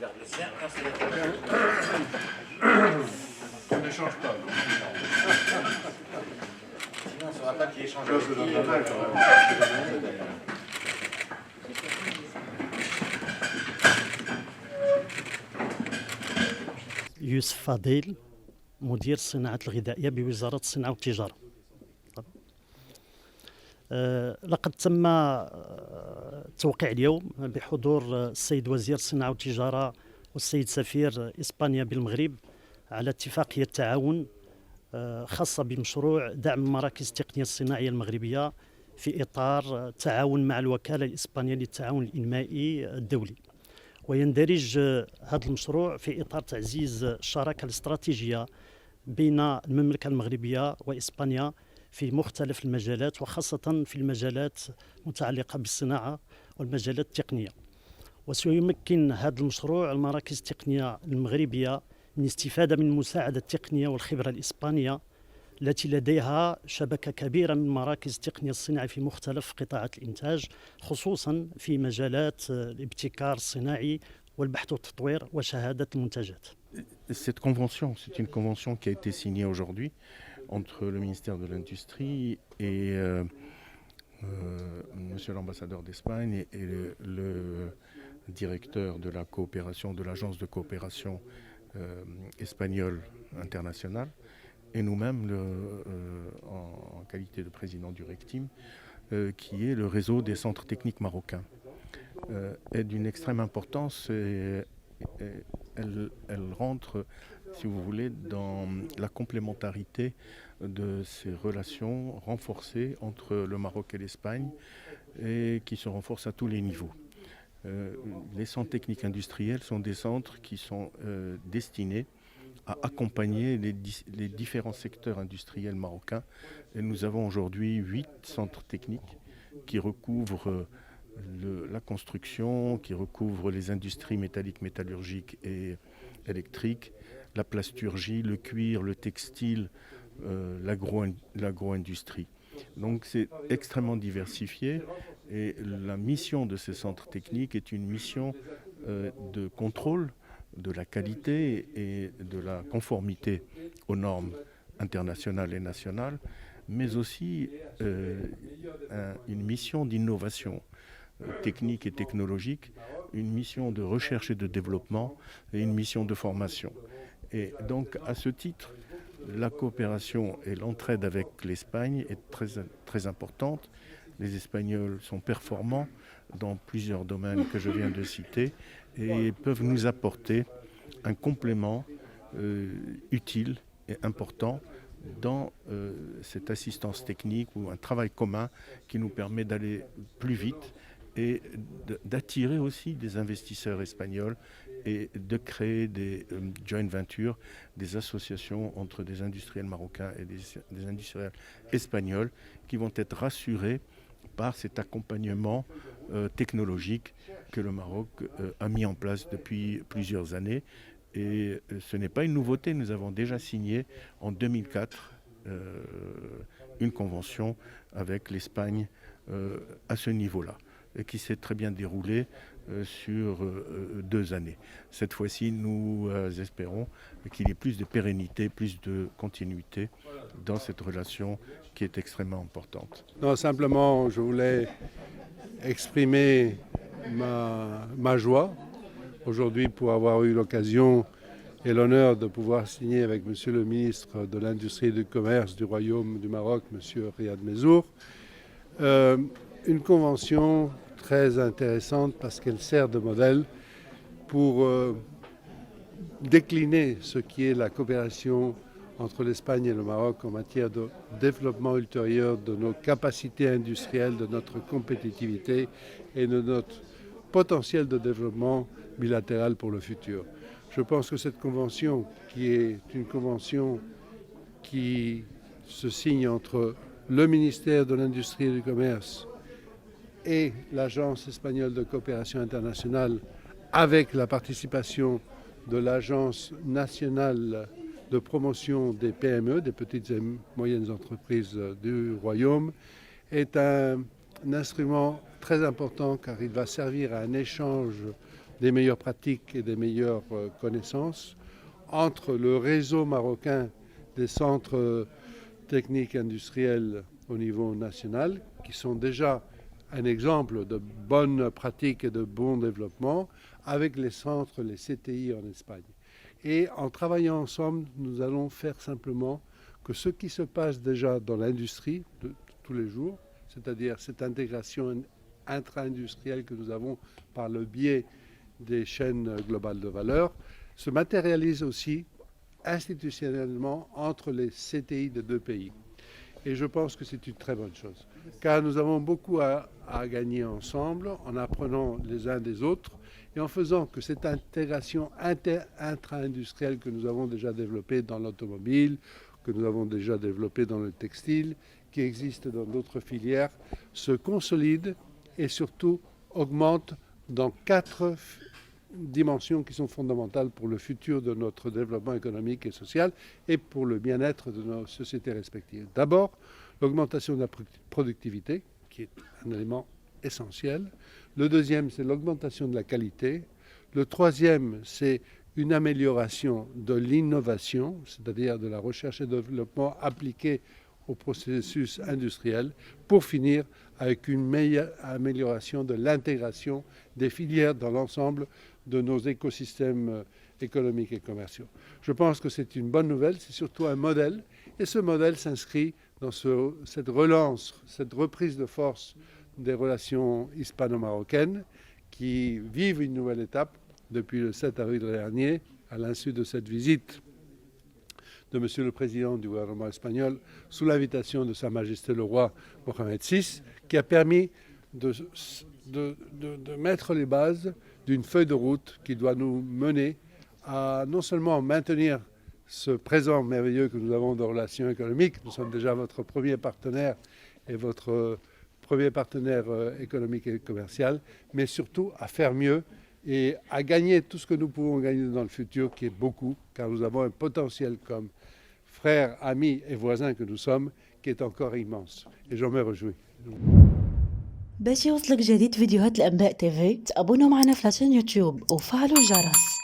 regarde le sien, quand c'est On n'échange pas. Sinon, on ne saura pas qui échange Ça, avec c'est dans qui. ta main, quand même. يوسف فضيل مدير الصناعة الغذائية بوزارة الصناعة والتجارة. لقد تم التوقيع اليوم بحضور السيد وزير الصناعة والتجارة والسيد سفير إسبانيا بالمغرب على اتفاقية تعاون خاصة بمشروع دعم المراكز التقنية الصناعية المغربية في إطار تعاون مع الوكالة الإسبانية للتعاون الإنمائي الدولي. ويندرج هذا المشروع في إطار تعزيز الشراكة الاستراتيجية بين المملكة المغربية وإسبانيا في مختلف المجالات، وخاصة في المجالات المتعلقة بالصناعة والمجالات التقنية. وسيمكن هذا المشروع المراكز التقنية المغربية من استفادة من المساعدة التقنية والخبرة الإسبانية التي لديها شبكة كبيرة من مراكز التقنية الصناعية في مختلف قطاعات الإنتاج، خصوصا في مجالات الابتكار الصناعي والبحث والتطوير وشهادة المنتجات. Cette convention, c'est une convention qui a été signée aujourd'hui entre le ministère de l'Industrie et monsieur l'ambassadeur d'Espagne et le directeur de la coopération, de l'agence de coopération espagnole internationale, et nous-mêmes en qualité de président du RECTIM, qui est le réseau des centres techniques marocains, est d'une extrême importance et elle rentre, si vous voulez, dans la complémentarité de ces relations renforcées entre le Maroc et l'Espagne et qui se renforcent à tous les niveaux. Les centres techniques industriels sont des centres qui sont destinés à accompagner les différents secteurs industriels marocains. Et nous avons aujourd'hui 8 centres techniques qui recouvrent la construction, qui recouvrent les industries métalliques, métallurgiques et électriques, la plasturgie, le cuir, le textile, l'agro-industrie. Donc c'est extrêmement diversifié et la mission de ces centres techniques est une mission de contrôle de la qualité et de la conformité aux normes internationales et nationales, mais aussi une mission d'innovation technique et technologique, une mission de recherche et de développement et une mission de formation. Et donc à ce titre, la coopération et l'entraide avec l'Espagne est très, très importante. Les Espagnols sont performants dans plusieurs domaines que je viens de citer et peuvent nous apporter un complément utile et important dans cette assistance technique ou un travail commun qui nous permet d'aller plus vite et d'attirer aussi des investisseurs espagnols et de créer des joint ventures, des associations entre des industriels marocains et des industriels espagnols qui vont être rassurés par cet accompagnement technologique que le Maroc a mis en place depuis plusieurs années. Et ce n'est pas une nouveauté, nous avons déjà signé en 2004 une convention avec l'Espagne à ce niveau-là, et qui s'est très bien déroulée sur 2 années. Cette fois-ci, nous espérons qu'il y ait plus de pérennité, plus de continuité dans cette relation qui est extrêmement importante. Non, simplement, je voulais exprimer ma joie aujourd'hui pour avoir eu l'occasion et l'honneur de pouvoir signer avec Monsieur le ministre de l'Industrie et du Commerce du Royaume du Maroc, Monsieur Riyad Mezour, une convention très intéressante parce qu'elle sert de modèle pour décliner ce qui est la coopération entre l'Espagne et le Maroc en matière de développement ultérieur de nos capacités industrielles, de notre compétitivité et de notre potentiel de développement bilatéral pour le futur. Je pense que cette convention, qui est une convention qui se signe entre le ministère de l'Industrie et du Commerce et l'Agence espagnole de coopération internationale, avec la participation de l'Agence nationale de promotion des PME, des petites et moyennes entreprises du Royaume, est un instrument très important car il va servir à un échange des meilleures pratiques et des meilleures connaissances entre le réseau marocain des centres techniques industriels au niveau national, qui sont déjà un exemple de bonnes pratiques et de bon développement, avec les centres, les CTI en Espagne. Et en travaillant ensemble, nous allons faire simplement que ce qui se passe déjà dans l'industrie de tous les jours, c'est-à-dire cette intégration intra-industrielle que nous avons par le biais des chaînes globales de valeur, se matérialise aussi institutionnellement entre les CTI de deux pays. Et je pense que c'est une très bonne chose, car nous avons beaucoup à gagner ensemble en apprenant les uns des autres et en faisant que cette intégration intra-industrielle que nous avons déjà développée dans l'automobile, que nous avons déjà développée dans le textile, qui existe dans d'autres filières, se consolide et surtout augmente dans 4 dimensions qui sont fondamentales pour le futur de notre développement économique et social et pour le bien-être de nos sociétés respectives. D'abord, l'augmentation de la productivité, qui est un élément essentiel. Le deuxième, c'est l'augmentation de la qualité. Le troisième, c'est une amélioration de l'innovation, c'est-à-dire de la recherche et développement appliquée au processus industriel, pour finir avec une meilleure amélioration de l'intégration des filières dans l'ensemble de nos écosystèmes économiques et commerciaux. Je pense que c'est une bonne nouvelle, c'est surtout un modèle, et ce modèle s'inscrit dans cette relance, cette reprise de force des relations hispano-marocaines qui vivent une nouvelle étape depuis le 7 avril dernier, à l'insu de cette visite de Monsieur le Président du gouvernement espagnol, sous l'invitation de Sa Majesté le Roi Mohamed VI, qui a permis de mettre les bases d'une feuille de route qui doit nous mener à non seulement maintenir ce présent merveilleux que nous avons de relations économiques, nous sommes déjà votre premier partenaire et votre premier partenaire économique et commercial, mais surtout à faire mieux et à gagner tout ce que nous pouvons gagner dans le futur, qui est beaucoup, car nous avons un potentiel comme frères, amis et voisins que nous sommes, qui est encore immense. Et j'en me réjouis. باش يوصلك جديد فيديوهات الأنباء تيفي تابونوا معنا في لاشين يوتيوب وفعلوا الجرس.